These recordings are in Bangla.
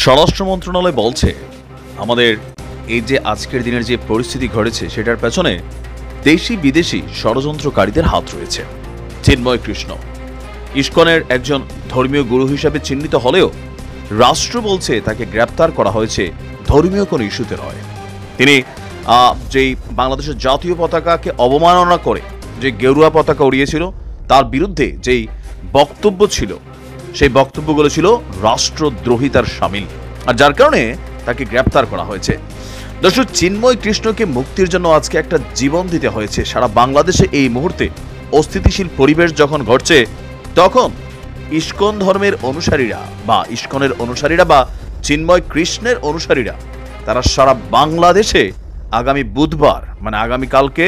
স্বরাষ্ট্র মন্ত্রণালয় বলছে আমাদের এই যে আজকের দিনের যে পরিস্থিতি ঘটেছে সেটার পেছনে দেশি বিদেশি ষড়যন্ত্রকারীদের হাত রয়েছে। চিন্ময় কৃষ্ণ ইসকনের একজন ধর্মীয় গুরু হিসেবে চিহ্নিত হলেও রাষ্ট্র বলছে তাকে গ্রেপ্তার করা হয়েছে ধর্মীয় কোনো ইস্যুতে নয়। তিনি যেই বাংলাদেশের জাতীয় পতাকাকে অবমাননা করে যে গেরুয়া পতাকা উড়িয়েছিল তার বিরুদ্ধে যেই বক্তব্য ছিল সেই বক্তব্যগুলো ছিল রাষ্ট্রদ্রোহিতার শামিল, আর যার কারণে তাকে গ্রেপ্তার করা হয়েছে। দর্শক, চিন্ময় কৃষ্ণকে মুক্তির জন্য আজকে একটা জীবন দিতে হয়েছে। সারা বাংলাদেশে এই মুহূর্তে অস্থিতিশীল পরিবেশ যখন ঘটছে, তখন ইসকন ধর্মের অনুসারীরা বা ইসকনের অনুসারীরা বা চিন্ময় কৃষ্ণের অনুসারীরা তারা সারা বাংলাদেশে আগামী বুধবার মানে আগামীকালকে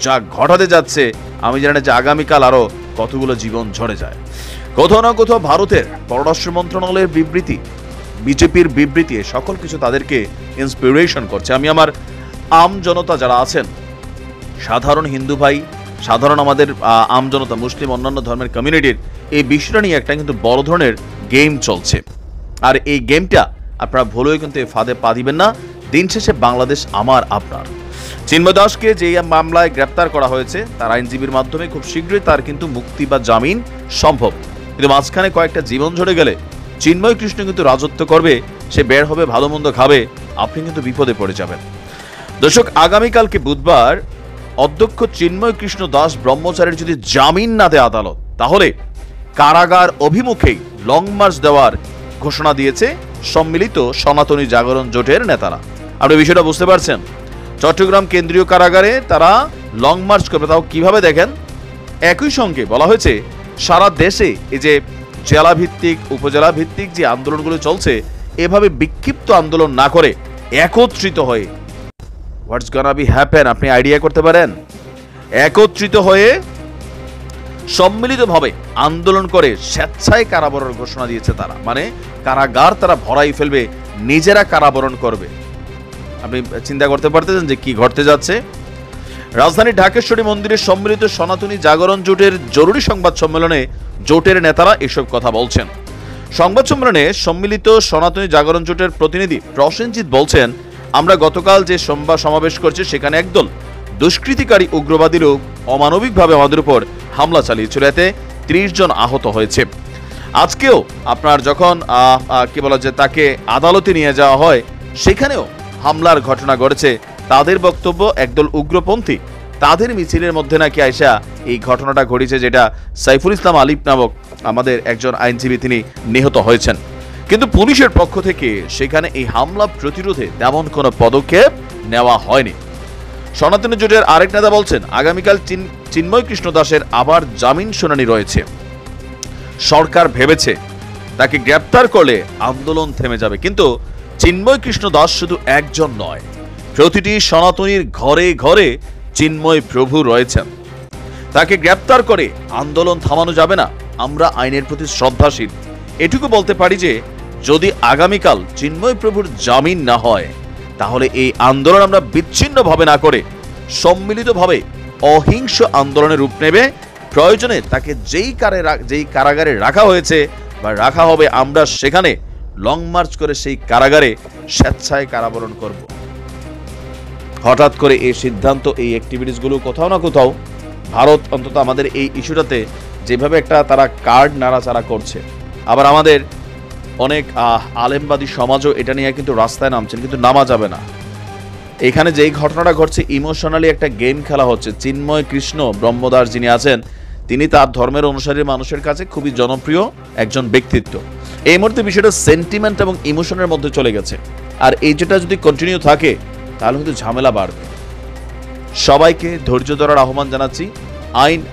যা ঘটাতে যাচ্ছে, আমি জানি যে আগামীকাল আরো কতগুলো জীবন ঝরে যায়। কোথাও না কোথাও ভারতের পররাষ্ট্র মন্ত্রণালয়ের বিবৃতি, বিজেপির বিবৃতি, সকল কিছু তাদেরকে ইন্সপিরেশন করছে। আমি আমার আম জনতা যারা আছেন, সাধারণ হিন্দু ভাই, সাধারণ আমাদের আম জনতা, মুসলিম, অন্যান্য ধর্মের কমিউনিটির এই বিষয়টা নিয়ে একটা কিন্তু বড় ধরনের গেম চলছে। আর এই গেমটা আপনারা ভুলেও কিন্তু ফাঁদে পা দিবেন না। দিন শেষে বাংলাদেশ আমার আপনার। চিন্ময় দাসকে যে মামলায় গ্রেপ্তার করা হয়েছে তার আইনজীবীর মাধ্যমে খুব শীঘ্রই তার কিন্তু মুক্তি বা জামিন সম্ভব, কিন্তু মাঝখানে কয়েকটা জীবন ঝরে গেলে চিন্ময় কৃষ্ণ কিন্তু রাজত্ব করবে, সে বের হবে, ভালো মন্দ খাবে, আপনি কিন্তু বিপদে পড়ে যাবেন। দর্শক, আগামীকালকে বুধবার অধ্যক্ষ চিন্ময় কৃষ্ণ দাস ব্রহ্মচারীর যদি জামিন না দেয় আদালত, তাহলে কারাগার অভিমুখেই লং মার্চ দেওয়ার ঘোষণা দিয়েছে সম্মিলিত সনাতনী জাগরণ জোটের নেতারা। আপনি বিষয়টা বুঝতে পারছেন? চট্টগ্রাম কেন্দ্রীয় কারাগারে তারা লং মার্চ করবে। তাও কিভাবে দেখেন, একই সঙ্গে বলা হয়েছে সারা দেশে এই যে জেলা ভিত্তিক, উপজেলা ভিত্তিক যে আন্দোলনগুলো চলছে, এভাবে বিক্ষিপ্ত আন্দোলন না করে একত্রিত হয়ে হোয়াটস গোনা বি হ্যাপেন আপনি আইডিয়া করতে পারেন? একত্রিত হয়ে সম্মিলিতভাবে আন্দোলন করে স্বেচ্ছায় কারাবরণ ঘোষণা দিয়েছে তারা। মানে কারাগার তারা ভরাই ফেলবে, নিজেরা কারাবরণ করবে। আপনি চিন্তা করতে পারতেছেন যে কি ঘটতে যাচ্ছে? রাজধানীর ঢাকেশ্বরী মন্দিরের সম্মিলিত সনাতনী জাগরণ জোটের জরুরি সংবাদ সম্মেলনে জোটের নেতারা এসব কথা বলছেন। সংবাদ সম্মেলনে সম্মিলিত সনাতনী জাগরণ জোটের প্রতিনিধি প্রসেনজিৎ বলছেন, আমরা গতকাল যে সমাবেশ করছি সেখানে একদল দুষ্কৃতিকারী উগ্রবাদী লোক অমানবিকভাবে আমাদের উপর হামলা চালিয়েছিল, এতে 30 জন আহত হয়েছে। আজকেও আপনার যখন কি বলা যায় তাকে আদালতে নিয়ে যাওয়া হয়, সেখানেও হামলার ঘটনা ঘটেছে। তাদের বক্তব্য একদল উগ্রপন্থী তাদের মিছিলের মধ্যে নাকি আয়সা এই ঘটনাটা ঘটেছে, যেটা সাইফুল ইসলাম আলিফ নামক আমাদের একজন আইনজীবী তিনি নিহত হয়েছেন। কিন্তু পুলিশের পক্ষ থেকে সেখানে এই হামলা প্রতিরোধে তেমন কোনো পদক্ষেপ নেওয়া হয়নি। সনাতনী জোটের আরেক নেতা বলছেন, আগামীকাল চিন্ময় কৃষ্ণ দাসের আবার জামিন শুনানি রয়েছে। সরকার ভেবেছে তাকে গ্রেপ্তার করলে আন্দোলন থেমে যাবে, কিন্তু চিন্ময় কৃষ্ণ দাস শুধু একজন নয়, প্রতিটি সনাতনীর ঘরে ঘরে চিন্ময় প্রভু রয়েছেন। তাকে গ্রেপ্তার করে আন্দোলন থামানো যাবে না। আমরা আইনের প্রতি শ্রদ্ধাশীল। এটুকু বলতে পারি যে যদি আগামীকাল চিন্ময় প্রভুর জামিন না হয়, তাহলে এই আন্দোলন আমরা বিচ্ছিন্নভাবে না করে সম্মিলিতভাবে অহিংস আন্দোলনের রূপ নেবে। প্রয়োজনে তাকে যেই কারাগারে রাখা হয়েছে বা রাখা হবে, আমরা সেখানে লং মার্চ করে সেই কারাগারে স্বেচ্ছায় কারাবরণ করব। হঠাৎ করে এই সিদ্ধান্ত, এই অ্যাক্টিভিটিসগুলো কোথাও না কোথাও ভারত অন্তত আমাদের এই ইস্যুটাতে যেভাবে একটা তারা কার্ড নাড়াচাড়া করছে, আবার আমাদের অনেক আলেমবাদী সমাজও এটা নিয়ে কিন্তু রাস্তায় নামছেন, কিন্তু নামা যাবে না। এখানে যেই ঘটনাটা ঘটছে, ইমোশনালি একটা গেম খেলা হচ্ছে। চিন্ময় কৃষ্ণ ব্রহ্মদাস যিনি আছেন, তিনি তার ধর্মের অনুসারী মানুষের কাছে খুবই জনপ্রিয় একজন ব্যক্তিত্ব। এই মুহূর্তে বিষয়টা সেন্টিমেন্ট এবং ইমোশনের মধ্যে চলে গেছে, আর এই যেটা যদি কন্টিনিউ থাকে তাহলে কিন্তু ঝামেলা বাড়বে। সবাইকে ধৈর্য ধরার আহ্বান জানাচ্ছি।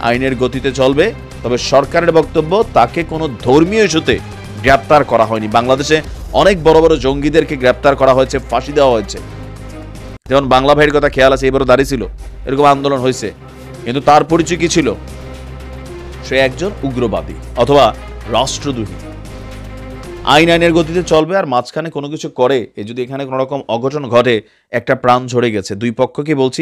আইনের গতিতে চলবে, তবে সরকারের বক্তব্য তাকে কোনো ধর্মীয় ইস্যুতে গ্রেপ্তার করা হয়নি। বাংলাদেশে অনেক বড় বড় জঙ্গিদেরকে গ্রেপ্তার করা হয়েছে, ফাঁসি দেওয়া হয়েছে। যেমন বাংলা ভাইয়ের কথা খেয়াল আছে, এবারও দাঁড়িয়েছিল, এরকম আন্দোলন হয়েছে, কিন্তু তার পরিচয় কি ছিল? সে একজন উগ্রবাদী অথবা রাষ্ট্রদ্রোহী। আইনের গতিতে চলবে, আর মাঝখানে কোনো কিছু করে যদি এখানে কোনো রকম অঘটন ঘটে, একটা প্রাণ ঝরে গেছে। দুই পক্ষকে বলছি,